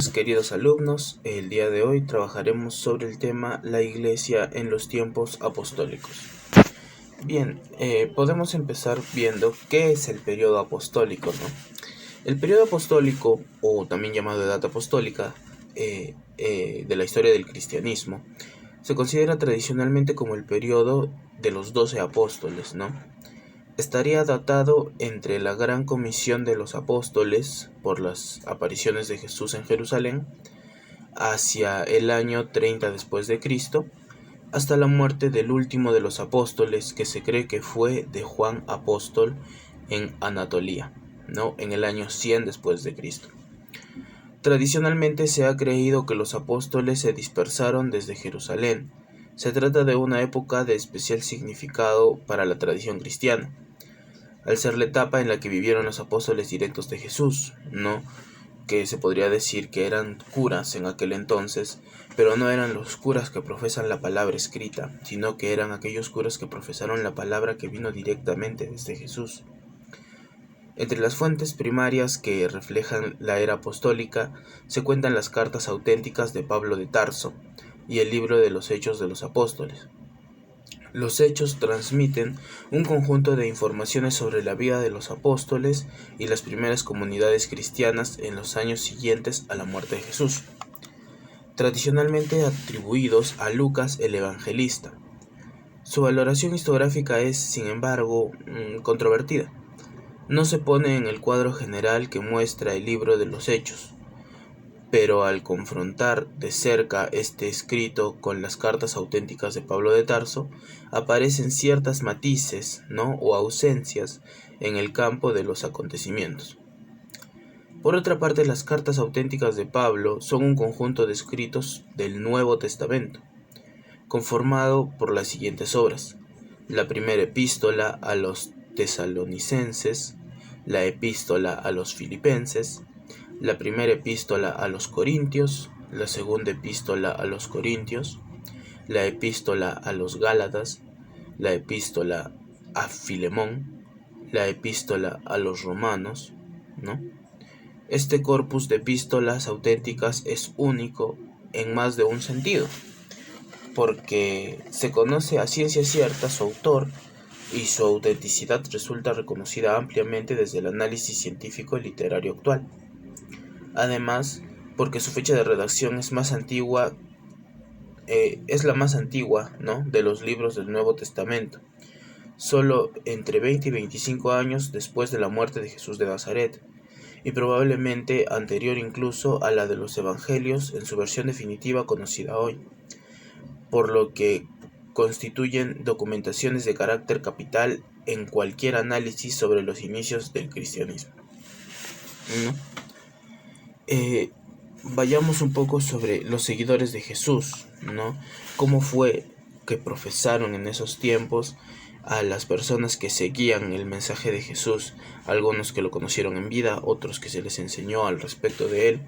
Queridos alumnos, el día de hoy trabajaremos sobre el tema la Iglesia en los tiempos apostólicos. Bien, podemos empezar viendo qué es el periodo apostólico, ¿no? El periodo apostólico, o también llamado Edad Apostólica, de la historia del cristianismo, se considera tradicionalmente como el periodo de los 12 apóstoles, ¿no? Estaría datado entre la gran comisión de los apóstoles por las apariciones de Jesús en Jerusalén hacia el año 30 después de Cristo hasta la muerte del último de los apóstoles, que se cree que fue de Juan Apóstol en Anatolia, ¿no? En el año 100 después de Cristo. Tradicionalmente se ha creído que los apóstoles se dispersaron desde Jerusalén. Se trata de una época de especial significado para la tradición cristiana, al ser la etapa en la que vivieron los apóstoles directos de Jesús, ¿no? Que se podría decir que eran curas en aquel entonces, pero no eran los curas que profesan la palabra escrita, sino que eran aquellos curas que profesaron la palabra que vino directamente desde Jesús. Entre las fuentes primarias que reflejan la era apostólica se cuentan las cartas auténticas de Pablo de Tarso y el libro de los Hechos de los Apóstoles. Los hechos transmiten un conjunto de informaciones sobre la vida de los apóstoles y las primeras comunidades cristianas en los años siguientes a la muerte de Jesús, tradicionalmente atribuidos a Lucas el Evangelista. Su valoración historiográfica es, sin embargo, controvertida. No se pone en el cuadro general que muestra el libro de los Hechos, pero al confrontar de cerca este escrito con las cartas auténticas de Pablo de Tarso, aparecen ciertas matices, ¿no? o ausencias en el campo de los acontecimientos. Por otra parte, las cartas auténticas de Pablo son un conjunto de escritos del Nuevo Testamento, conformado por las siguientes obras: la primera epístola a los tesalonicenses, la epístola a los filipenses, la primera epístola a los corintios, la segunda epístola a los corintios, la epístola a los gálatas, la epístola a Filemón, la epístola a los romanos, ¿no? Este corpus de epístolas auténticas es único en más de un sentido, porque se conoce a ciencia cierta su autor y su autenticidad resulta reconocida ampliamente desde el análisis científico y literario actual. Además, porque su fecha de redacción es más antigua, es la más antigua, ¿no? de los libros del Nuevo Testamento, solo entre 20 y 25 años después de la muerte de Jesús de Nazaret, y probablemente anterior incluso a la de los Evangelios en su versión definitiva conocida hoy, por lo que constituyen documentaciones de carácter capital en cualquier análisis sobre los inicios del cristianismo, ¿no? Vayamos un poco sobre los seguidores de Jesús, ¿no? Cómo fue que profesaron en esos tiempos a las personas que seguían el mensaje de Jesús, algunos que lo conocieron en vida, otros que se les enseñó al respecto de él,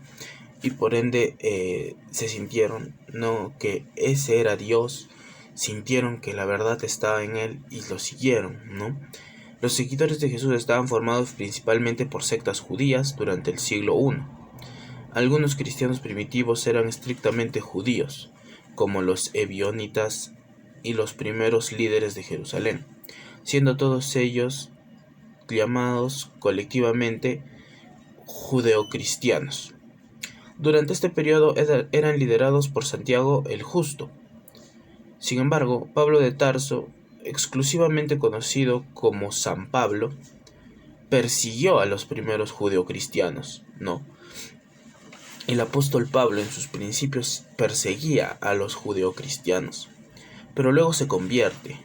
y por ende se sintieron, ¿no? que ese era Dios, sintieron que la verdad estaba en él y lo siguieron, ¿no? Los seguidores de Jesús estaban formados principalmente por sectas judías durante el siglo I. Algunos cristianos primitivos eran estrictamente judíos, como los ebionitas y los primeros líderes de Jerusalén, siendo todos ellos llamados colectivamente judeocristianos. Durante este periodo eran liderados por Santiago el Justo. Sin embargo, Pablo de Tarso, exclusivamente conocido como San Pablo, persiguió a los primeros judeocristianos, ¿no? El apóstol Pablo en sus principios perseguía a los judeocristianos, pero luego se convierte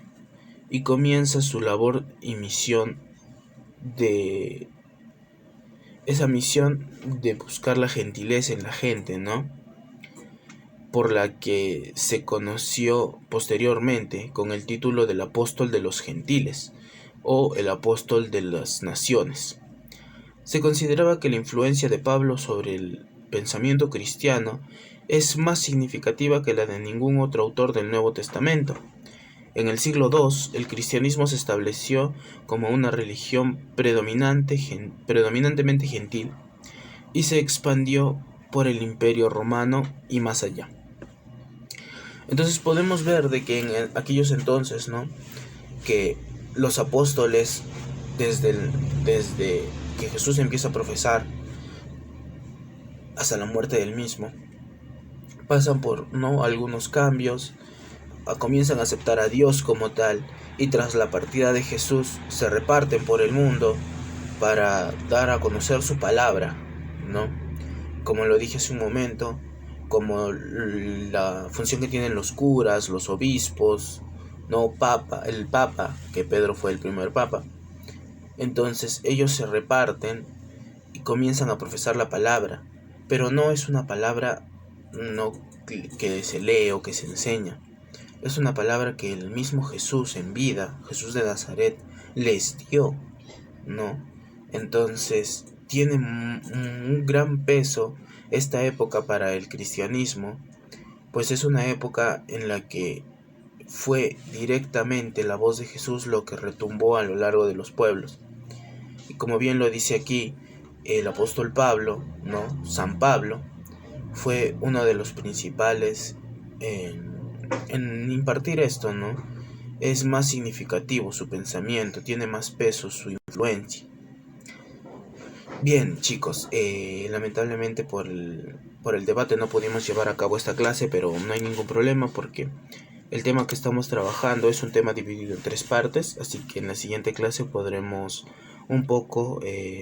y comienza su labor y misión de buscar la gentileza en la gente, ¿no? Por la que se conoció posteriormente con el título del apóstol de los gentiles o el apóstol de las naciones. Se consideraba que la influencia de Pablo sobre el pensamiento cristiano es más significativa que la de ningún otro autor del Nuevo Testamento. En el siglo II, el cristianismo se estableció como una religión predominantemente gentil y se expandió por el Imperio Romano y más allá. Entonces podemos ver de que en aquellos entonces, ¿no?, que los apóstoles, desde que Jesús empieza a profesar hasta la muerte del mismo, pasan por, ¿no?, algunos cambios, comienzan a aceptar a Dios como tal, y tras la partida de Jesús se reparten por el mundo para dar a conocer su palabra, ¿no? Como lo dije hace un momento, como la función que tienen los curas, los obispos, no el papa, que Pedro fue el primer papa. Entonces ellos se reparten y comienzan a profesar la palabra, pero no es una palabra, no, que se lee o que se enseña. Es una palabra que el mismo Jesús en vida, Jesús de Nazaret, les dio, ¿no? Entonces tiene un gran peso esta época para el cristianismo, pues es una época en la que fue directamente la voz de Jesús lo que retumbó a lo largo de los pueblos. Y como bien lo dice aquí el apóstol Pablo, ¿no?, San Pablo, fue uno de los principales en impartir esto, ¿no? Es más significativo su pensamiento, tiene más peso su influencia. Bien, chicos, lamentablemente por el debate no pudimos llevar a cabo esta clase, pero no hay ningún problema porque el tema que estamos trabajando es un tema dividido en 3 partes, así que en la siguiente clase podremos un poco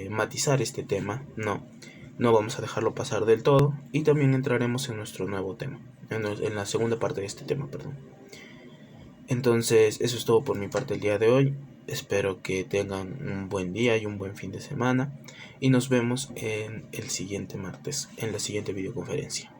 matizar este tema, no vamos a dejarlo pasar del todo, y también entraremos en nuestro nuevo tema, en la segunda parte de este tema, perdón. Entonces, eso es todo por mi parte el día de hoy. Espero que tengan un buen día y un buen fin de semana, y nos vemos en el siguiente martes, en la siguiente videoconferencia.